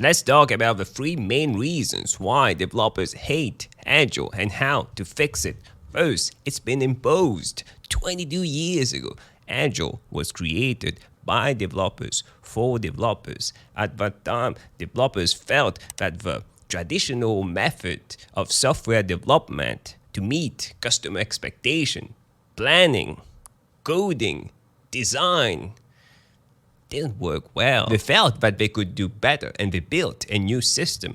Let's talk about the three main reasons why developers hate Agile and how to fix it. First, it's been imposed. 22 years ago, Agile was created by developers for developers. At that time, developers felt that the traditional method of software development to meet customer expectation, planning, coding, design, didn't work well. They felt that they could do better, and they built a new system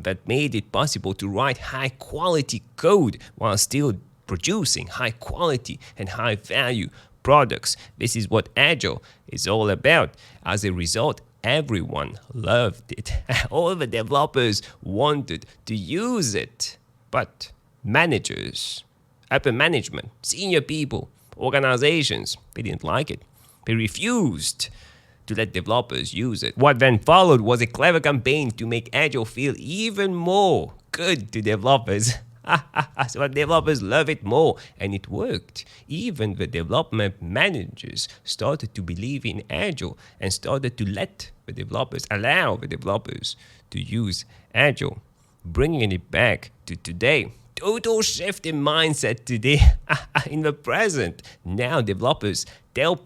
that made it possible to write high-quality code while still producing high-quality and high-value products. This is what Agile is all about. As a result, everyone loved it. All the developers wanted to use it. But managers, upper management, senior people, organizations, they didn't like it. They refused to let developers use it. What then followed was a clever campaign to make Agile feel even more good to developers. So developers love it more, and it worked. Even the development managers started to believe in Agile and started to allow the developers to use Agile, bringing it back to today. Total shift in mindset today. In the present, now developers tell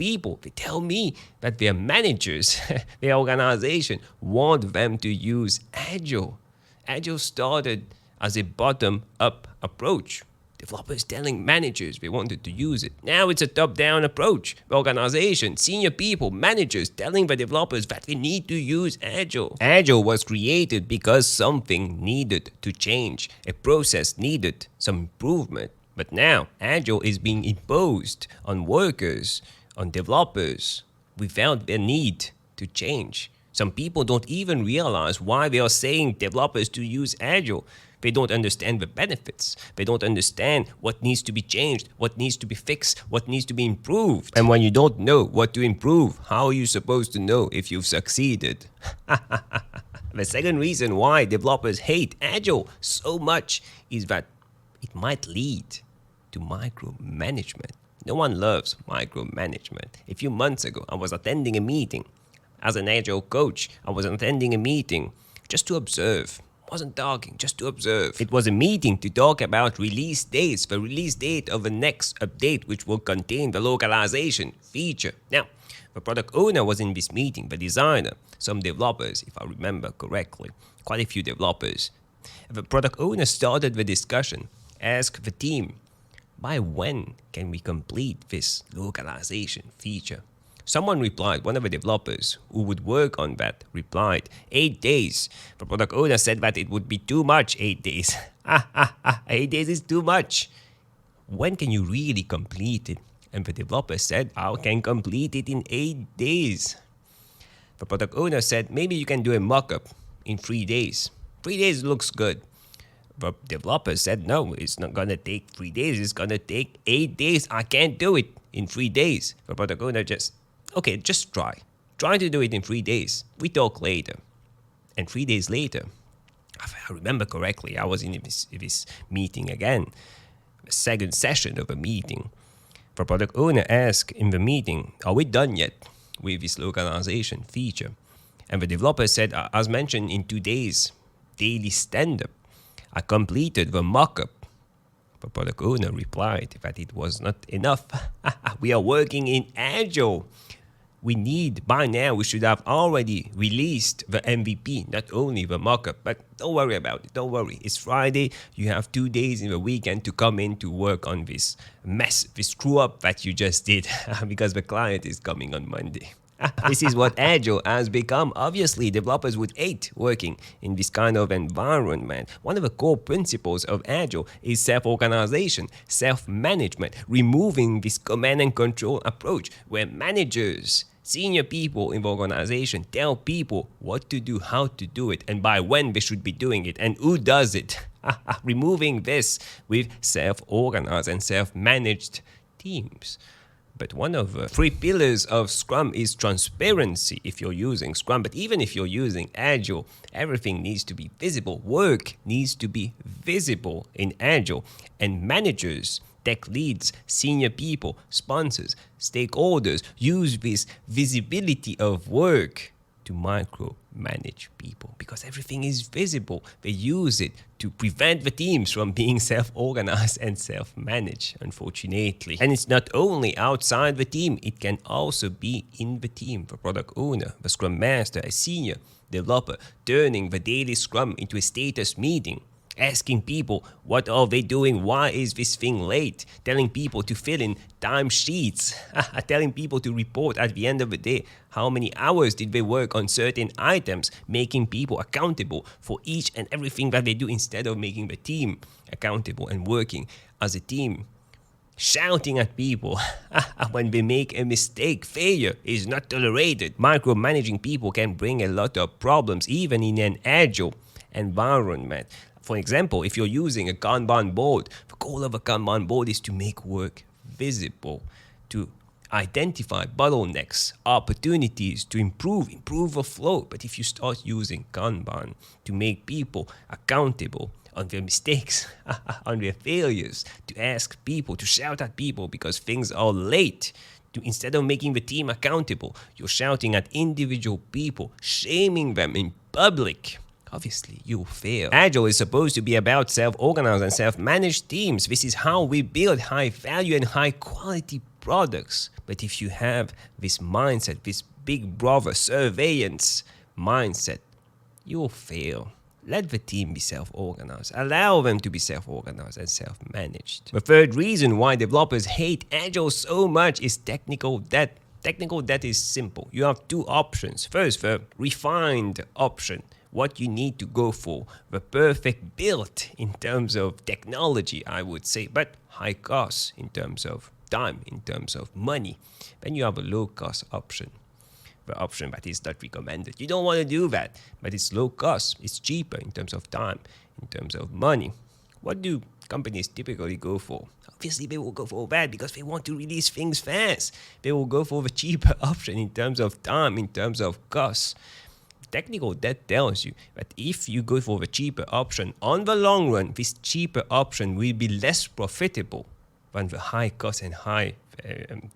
me that their managers, their organization want them to use Agile. Agile started as a bottom-up approach. Developers telling managers they wanted to use it. Now it's a top-down approach. The organization, senior people, managers telling the developers that they need to use Agile. Agile was created because something needed to change. A process needed some improvement. But now Agile is being imposed on workers, on developers, without their need to change. Some people don't even realize why they are saying developers to use Agile. They don't understand the benefits. They don't understand what needs to be changed, what needs to be fixed, what needs to be improved. And when you don't know what to improve, how are you supposed to know if you've succeeded? The second reason why developers hate Agile so much is that it might lead to micromanagement. No one loves micromanagement. A few months ago, I was attending a meeting. As an Agile coach, I was attending a meeting just to observe. Wasn't talking, just to observe. It was a meeting to talk about release dates, the release date of the next update, which will contain the localization feature. Now, the product owner was in this meeting, the designer, some developers, if I remember correctly, quite a few developers. The product owner started the discussion, asked the team, by when can we complete this localization feature? Someone replied, one of the developers who would work on that replied, 8 days. The product owner said that it would be too much, 8 days. 8 days is too much. When can you really complete it? And the developer said, I can complete it in 8 days. The product owner said, maybe you can do a mock-up in 3 days. 3 days looks good. The developer said, no, it's not going to take 3 days. It's going to take 8 days. I can't do it in 3 days. The product owner just try. Try to do it in 3 days. We talk later. And 3 days later, if I remember correctly, I was in this meeting again, the second session of a meeting. The product owner asked in the meeting, are we done yet with this localization feature? And the developer said, as mentioned in 2 days, daily stand-up, I completed the mock-up. The product owner replied that it was not enough. We are working in Agile. By now, we should have already released the MVP, not only the mockup. But don't worry about it. Don't worry. It's Friday. You have 2 days in the weekend to come in to work on this mess, this screw up that you just did because the client is coming on Monday. This is what Agile has become. Obviously, developers would hate working in this kind of environment. One of the core principles of Agile is self-organization, self-management, removing this command and control approach where managers, senior people in the organization tell people what to do, how to do it, and by when they should be doing it, and who does it. Removing this with self-organized and self-managed teams. But one of the 3 pillars of Scrum is transparency if you're using Scrum. But even if you're using Agile, everything needs to be visible. Work needs to be visible in Agile. And managers, tech leads, senior people, sponsors, stakeholders use this visibility of work to manage people because everything is visible. They use it to prevent the teams from being self-organized and self-managed, unfortunately. And it's not only outside the team, it can also be in the team. The product owner, the Scrum Master, a senior developer, turning the daily Scrum into a status meeting, asking people what are they doing, why is this thing late, telling people to fill in time sheets, telling people to report at the end of the day how many hours did they work on certain items, making people accountable for each and everything that they do instead of making the team accountable and working as a team. Shouting at people when they make a mistake. Failure is not tolerated. Micromanaging people can bring a lot of problems even in an agile environment. For example, if you're using a Kanban board, the goal of a Kanban board is to make work visible, to identify bottlenecks, opportunities to improve the flow. But if you start using Kanban to make people accountable on their mistakes, on their failures, to ask people, to shout at people because things are late, instead of making the team accountable, you're shouting at individual people, shaming them in public. Obviously, you'll fail. Agile is supposed to be about self-organized and self-managed teams. This is how we build high-value and high-quality products. But if you have this mindset, this big brother surveillance mindset, you'll fail. Let the team be self-organized. Allow them to be self-organized and self-managed. The third reason why developers hate Agile so much is technical debt. Technical debt is simple. You have two options. First, the refined option. What you need to go for, the perfect build in terms of technology, I would say, but high cost in terms of time, in terms of money. Then you have a low cost option, the option that is not recommended. You don't want to do that, but it's low cost, it's cheaper in terms of time, in terms of money. What do companies typically go for? Obviously, they will go for that because they want to release things fast. They will go for the cheaper option in terms of time, in terms of cost. Technical debt tells you that if you go for the cheaper option, on the long run, this cheaper option will be less profitable than the high cost and high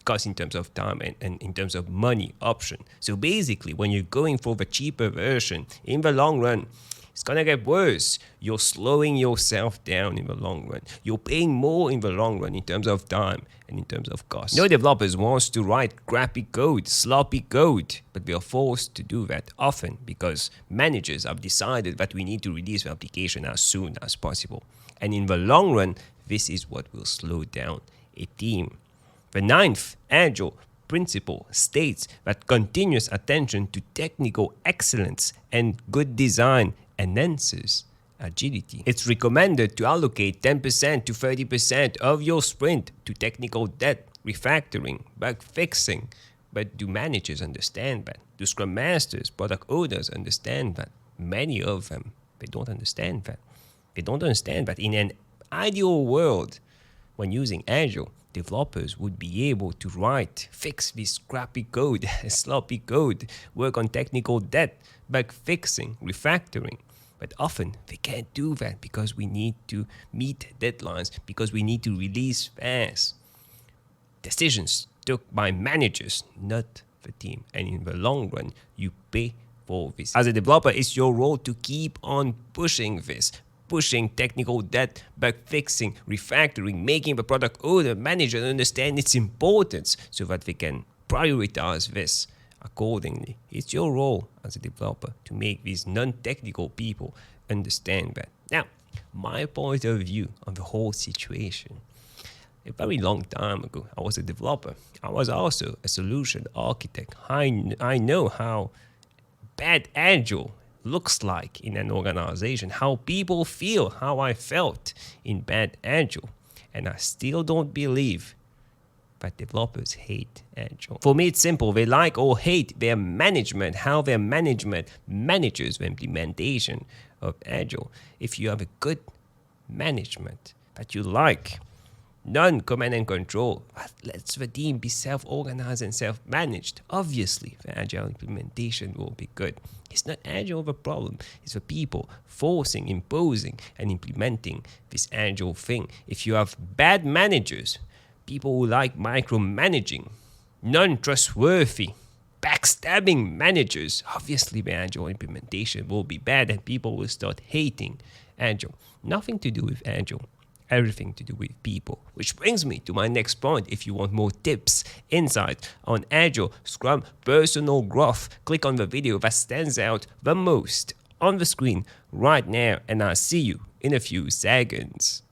cost in terms of time and in terms of money option. So basically, when you're going for the cheaper version, in the long run, it's going to get worse. You're slowing yourself down in the long run. You're paying more in the long run in terms of time and in terms of cost. No developers wants to write crappy code, sloppy code, but we are forced to do that often because managers have decided that we need to release the application as soon as possible. And in the long run, this is what will slow down a team. The ninth Agile principle states that continuous attention to technical excellence and good design enhances agility. It's recommended to allocate 10% to 30% of your sprint to technical debt, refactoring, bug fixing. But do managers understand that? Do Scrum Masters, product owners understand that? Many of them, they don't understand that. They don't understand that in an ideal world, when using Agile, developers would be able to fix this crappy code, sloppy code, work on technical debt, bug fixing, refactoring. But often they can't do that because we need to meet deadlines, because we need to release fast. Decisions took by managers, not the team. And in the long run, you pay for this. As a developer, it's your role to keep on pushing this, pushing technical debt, bug fixing, refactoring, making the product owner, manager understand its importance so that they can prioritize this accordingly. It's your role as a developer to make these non-technical people understand that. Now, my point of view on the whole situation. A very long time ago, I was a developer. I was also a solution architect. I know how bad Agile looks like in an organization, how people feel, how I felt in bad Agile. And I still don't believe that developers hate Agile. For me, it's simple. They like or hate their management, how their management manages the implementation of Agile. If you have a good management that you like, non-command and control, that lets the team be self-organized and self-managed, obviously the Agile implementation will be good. It's not Agile the problem. It's the people forcing, imposing, and implementing this Agile thing. If you have bad managers, people who like micromanaging, non-trustworthy, backstabbing managers. Obviously, the Agile implementation will be bad and people will start hating Agile. Nothing to do with Agile. Everything to do with people. Which brings me to my next point. If you want more tips, insights on Agile, Scrum, personal growth, click on the video that stands out the most on the screen right now, and I'll see you in a few seconds.